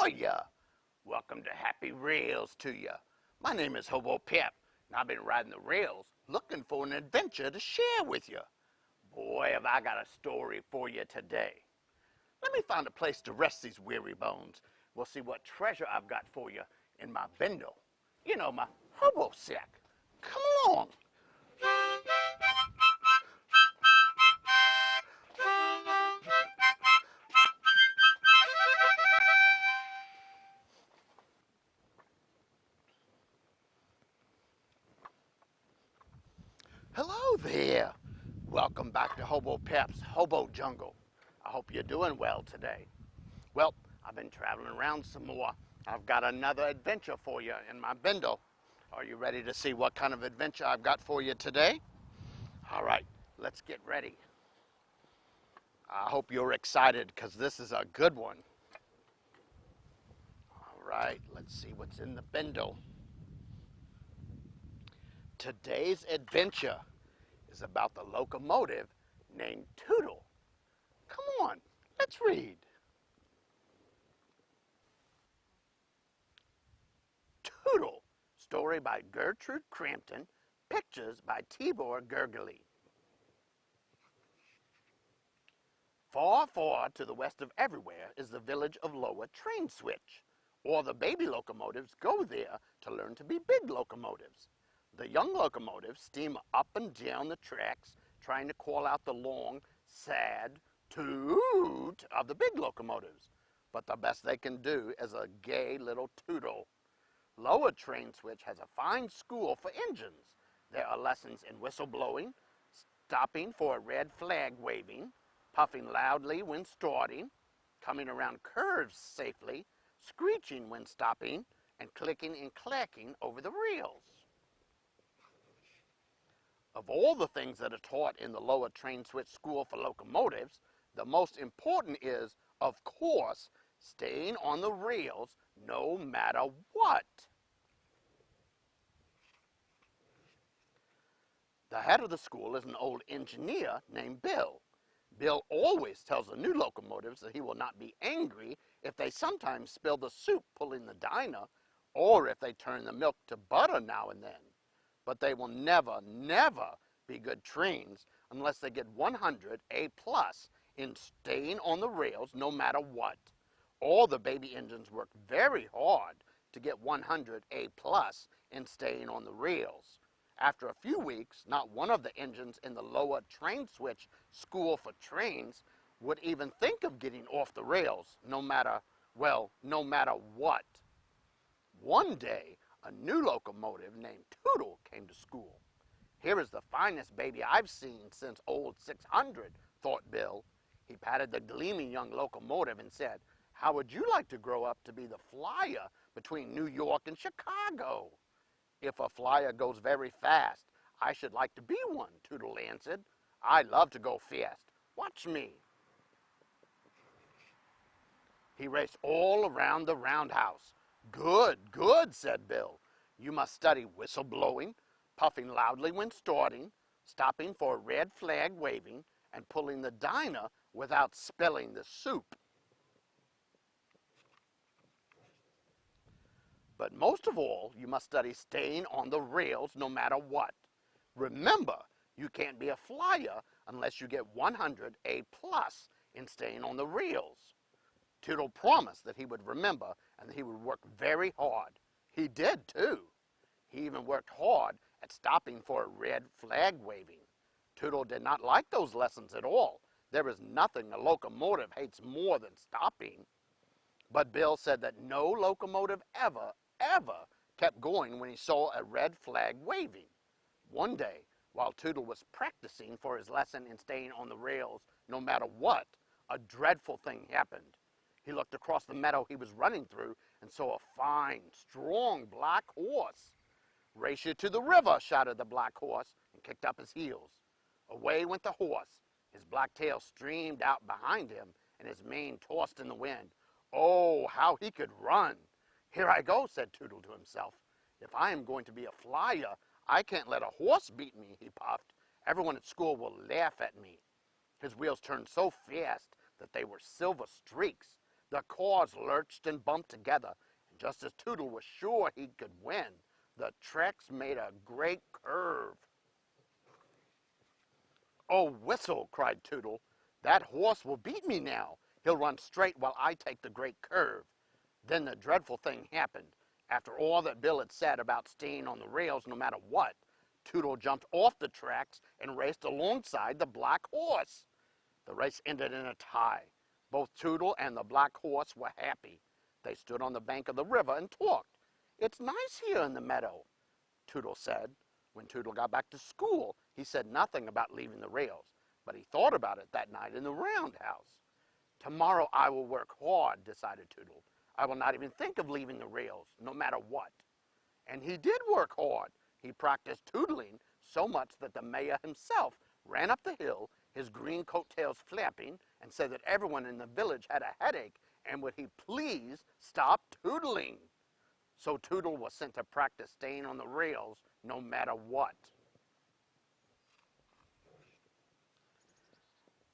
ya? Welcome to Happy Rails to ya. My name is Hobo Pap, and I've been riding the rails looking for an adventure to share with you. Boy, have I got a story for you today. Let me find a place to rest these weary bones. We'll see what treasure I've got for you in my bindle. You know, my hobo sack. Come along. Hello there. Welcome back to Hobo Pap's Hobo Jungle. I hope you're doing well today. Well, I've been traveling around some more. I've got another adventure for you in my bindle. Are you ready to see what kind of adventure I've got for you today? All right, let's get ready. I hope you're excited because this is a good one. All right, let's see what's in the bindle. Today's adventure is about the locomotive named Tootle. Come on, let's read. Tootle, story by Gertrude Crampton, pictures by Tibor Gergely. Far, far to the west of everywhere is the village of Lower Train Switch. All the baby locomotives go there to learn to be big locomotives. The young locomotives steam up and down the tracks, trying to call out the long, sad toot of the big locomotives. But the best they can do is a gay little tootle. Lower Train Switch has a fine school for engines. There are lessons in whistle blowing, stopping for a red flag waving, puffing loudly when starting, coming around curves safely, screeching when stopping, and clicking and clacking over the rails. Of all the things that are taught in the Lower Train Switch School for Locomotives, the most important is, of course, staying on the rails no matter what. The head of the school is an old engineer named Bill. Bill always tells the new locomotives that he will not be angry if they sometimes spill the soup pulling the dyno, or if they turn the milk to butter now and then. But they will never, never be good trains unless they get 100 A+ in staying on the rails no matter what. All the baby engines work very hard to get 100 A+ in staying on the rails. After a few weeks, not one of the engines in the Lower Train Switch School for Trains would even think of getting off the rails, no matter what. One day, a new locomotive named Tootle came to school. Here is the finest baby I've seen since old 600, thought Bill. He patted the gleaming young locomotive and said, "How would you like to grow up to be the flyer between New York and Chicago?" "If a flyer goes very fast, I should like to be one," Tootle answered. "I love to go fast. Watch me." He raced all around the roundhouse. "Good, good," said Bill. "You must study whistle blowing, puffing loudly when starting, stopping for a red flag waving, and pulling the dyno without spilling the soup. But most of all, you must study staying on the rails no matter what. Remember, you can't be a flyer unless you get 100 A+ in staying on the rails." Tootle promised that he would remember and that he would work very hard. He did, too. He even worked hard at stopping for a red flag waving. Tootle did not like those lessons at all. There is nothing a locomotive hates more than stopping. But Bill said that no locomotive ever kept going when he saw a red flag waving. One day, while Tootle was practicing for his lesson in staying on the rails no matter what, a dreadful thing happened. He looked across the meadow he was running through and saw a fine, strong black horse. "Race you to the river," shouted the black horse, and kicked up his heels. Away went the horse. His black tail streamed out behind him, and his mane tossed in the wind. Oh, how he could run! "Here I go," said Tootle to himself. "If I am going to be a flyer, I can't let a horse beat me," he puffed. "Everyone at school will laugh at me." His wheels turned so fast that they were silver streaks. The cars lurched and bumped together, and just as Tootle was sure he could win, the tracks made a great curve. "Oh, whistle!" cried Tootle. "That horse will beat me now. He'll run straight while I take the great curve." Then the dreadful thing happened. After all that Bill had said about staying on the rails no matter what, Tootle jumped off the tracks and raced alongside the black horse. The race ended in a tie. Both Tootle and the black horse were happy. They stood on the bank of the river and talked. "It's nice here in the meadow," Tootle said. When Tootle got back to school, he said nothing about leaving the rails, but he thought about it that night in the roundhouse. "Tomorrow I will work hard," decided Tootle. "I will not even think of leaving the rails, no matter what." And he did work hard. He practiced tootling so much that the mayor himself ran up the hill, his green coattails flapping, and said that everyone in the village had a headache, and would he please stop tootling? So Tootle was sent to practice staying on the rails no matter what.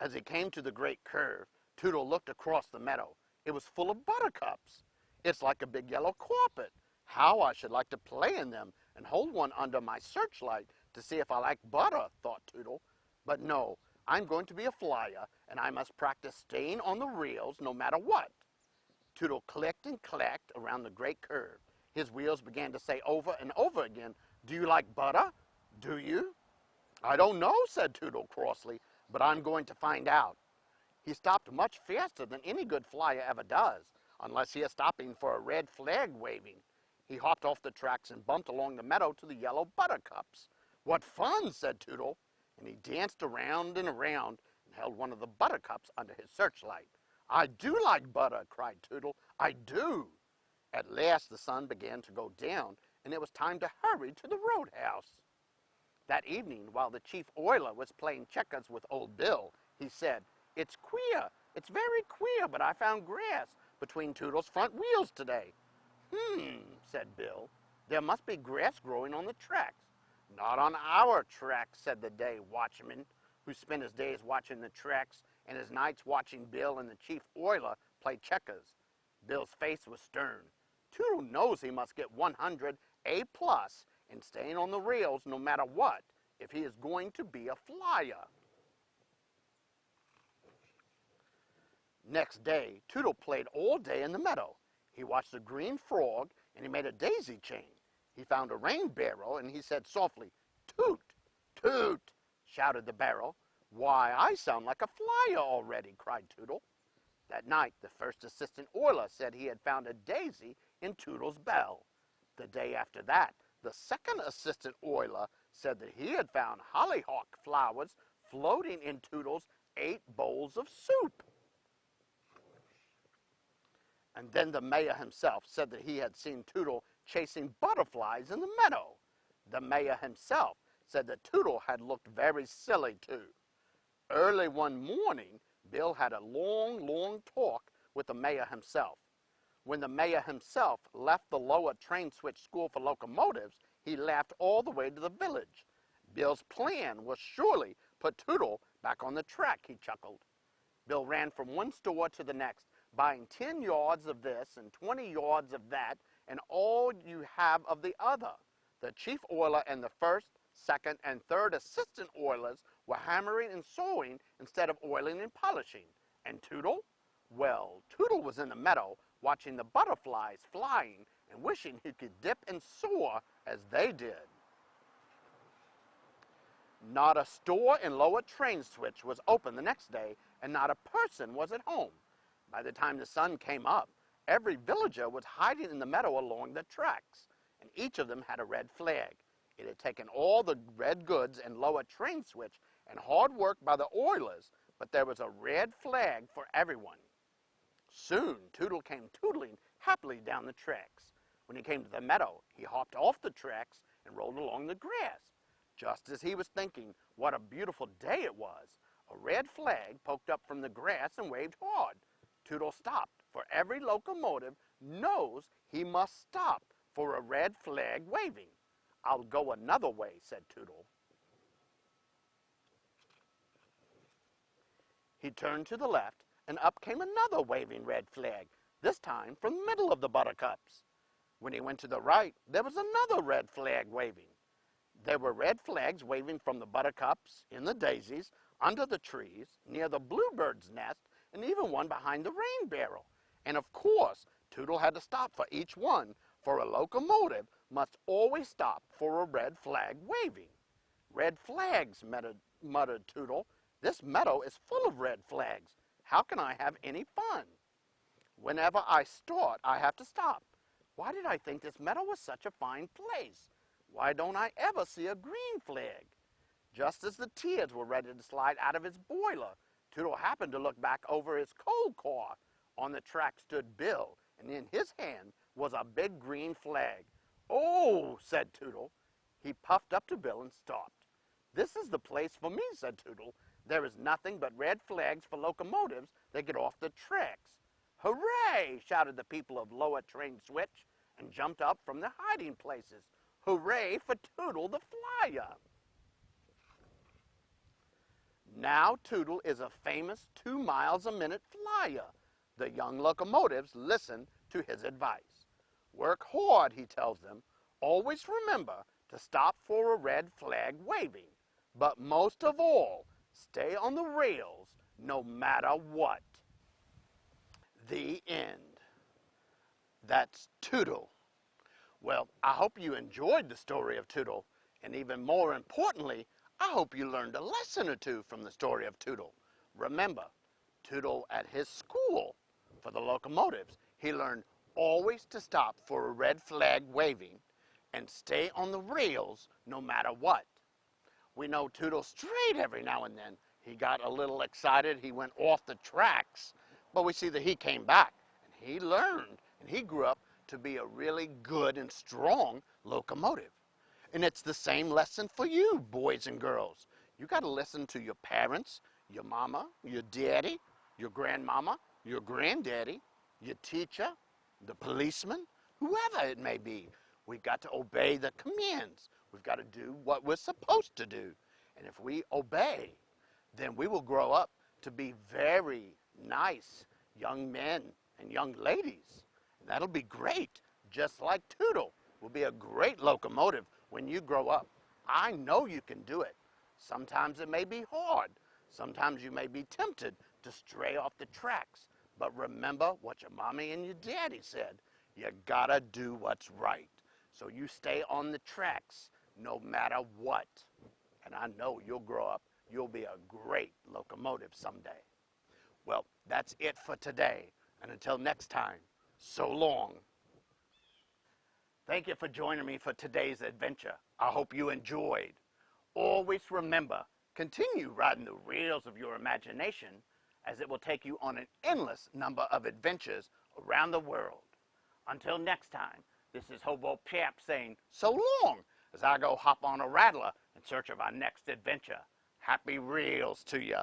As he came to the great curve, Tootle looked across the meadow. It was full of buttercups. "It's like a big yellow carpet. How I should like to play in them and hold one under my searchlight to see if I like butter," thought Tootle. "But no, I'm going to be a flyer, and I must practice staying on the rails no matter what." Tootle clicked and clacked around the great curve. His wheels began to say over and over again, "Do you like butter? Do you?" "I don't know," said Tootle crossly, "but I'm going to find out." He stopped much faster than any good flyer ever does, unless he is stopping for a red flag waving. He hopped off the tracks and bumped along the meadow to the yellow buttercups. "What fun!" said Tootle, and he danced around and around and held one of the buttercups under his searchlight. "I do like butter," cried Tootle. "I do." At last the sun began to go down, and it was time to hurry to the roadhouse. That evening, while the chief oiler was playing checkers with old Bill, he said, "It's queer, it's very queer, but I found grass between Tootle's front wheels today." Said Bill. "There must be grass growing on the tracks." "Not on our tracks," said the day watchman, who spent his days watching the tracks and his nights watching Bill and the chief oiler play checkers. Bill's face was stern. Tootle knows he must get 100 A+ in staying on the rails no matter what if he is going to be a flyer. Next day, Tootle played all day in the meadow. He watched a green frog, and he made a daisy chain. He found a rain barrel, and he said softly, "Toot, toot," shouted the barrel. "Why, I sound like a flyer already," cried Tootle. That night, the first assistant oiler said he had found a daisy in Tootle's bell. The day after that, the second assistant oiler said that he had found hollyhock flowers floating in Tootle's 8 bowls of soup. And then the mayor himself said that he had seen Tootle chasing butterflies in the meadow. The mayor himself said that Tootle had looked very silly too. Early one morning, Bill had a long talk with the mayor himself. When the mayor himself left the lower train switch school for locomotives, he laughed all the way to the village. Bill's plan was surely put Tootle back on the track, he chuckled. Bill ran from one store to the next, buying 10 yards of this and 20 yards of that, and all you have of the other. The chief oiler and the first, second, and third assistant oilers were hammering and sawing instead of oiling and polishing. And Tootle? Well, Tootle was in the meadow watching the butterflies flying and wishing he could dip and soar as they did. Not a store in Lower Train Switch was open the next day, and not a person was at home. By the time the sun came up, every villager was hiding in the meadow along the tracks, and each of them had a red flag. It had taken all the red goods in Lower Train Switch and hard work by the oilers, but there was a red flag for everyone. Soon, Tootle came tootling happily down the tracks. When he came to the meadow, he hopped off the tracks and rolled along the grass. Just as he was thinking what a beautiful day it was, a red flag poked up from the grass and waved hard. Tootle stopped, for every locomotive knows he must stop for a red flag waving. "I'll go another way," said Tootle. He turned to the left and up came another waving red flag, this time from the middle of the buttercups. When he went to the right, there was another red flag waving. There were red flags waving from the buttercups, in the daisies, under the trees, near the bluebird's nest, and even one behind the rain barrel. And of course, Tootle had to stop for each one, for a locomotive must always stop for a red flag waving. Red flags, muttered Tootle. This meadow is full of red flags. How can I have any fun? Whenever I start, I have to stop. Why did I think this meadow was such a fine place? Why don't I ever see a green flag? Just as the tears were ready to slide out of his boiler, Tootle happened to look back over his coal car. On the track stood Bill, and in his hand was a big green flag. "Oh," said Tootle. He puffed up to Bill and stopped. "This is the place for me," said Tootle. "There is nothing but red flags for locomotives that get off the tracks." "Hooray!" shouted the people of Lower Train Switch, and jumped up from their hiding places. "Hooray for Tootle the Flyer!" Now Tootle is a famous 2 miles a minute flyer. The young locomotives listen to his advice. Work hard, he tells them. Always remember to stop for a red flag waving. But most of all, stay on the rails no matter what. The end. That's Tootle. Well, I hope you enjoyed the story of Tootle, and even more importantly, I hope you learned a lesson or two from the story of Tootle. Remember, Tootle at his school for the locomotives, he learned always to stop for a red flag waving and stay on the rails no matter what. We know Tootle strayed every now and then. He got a little excited, he went off the tracks, but we see that he came back and he learned and he grew up to be a really good and strong locomotive. And it's the same lesson for you, boys and girls. You got to listen to your parents, your mama, your daddy, your grandmama, your granddaddy, your teacher, the policeman, whoever it may be. We've got to obey the commands. We've got to do what we're supposed to do. And if we obey, then we will grow up to be very nice young men and young ladies. And that'll be great, just like Tootle will be a great locomotive when you grow up. I know you can do it. Sometimes it may be hard. Sometimes you may be tempted to stray off the tracks. But remember what your mommy and your daddy said. You gotta do what's right. So you stay on the tracks no matter what. And I know you'll grow up, you'll be a great locomotive someday. Well, that's it for today. And until next time, so long. Thank you for joining me for today's adventure. I hope you enjoyed. Always remember, continue riding the rails of your imagination, as it will take you on an endless number of adventures around the world. Until next time, this is Hobo Pap saying so long, as I go hop on a rattler in search of our next adventure. Happy rails to you.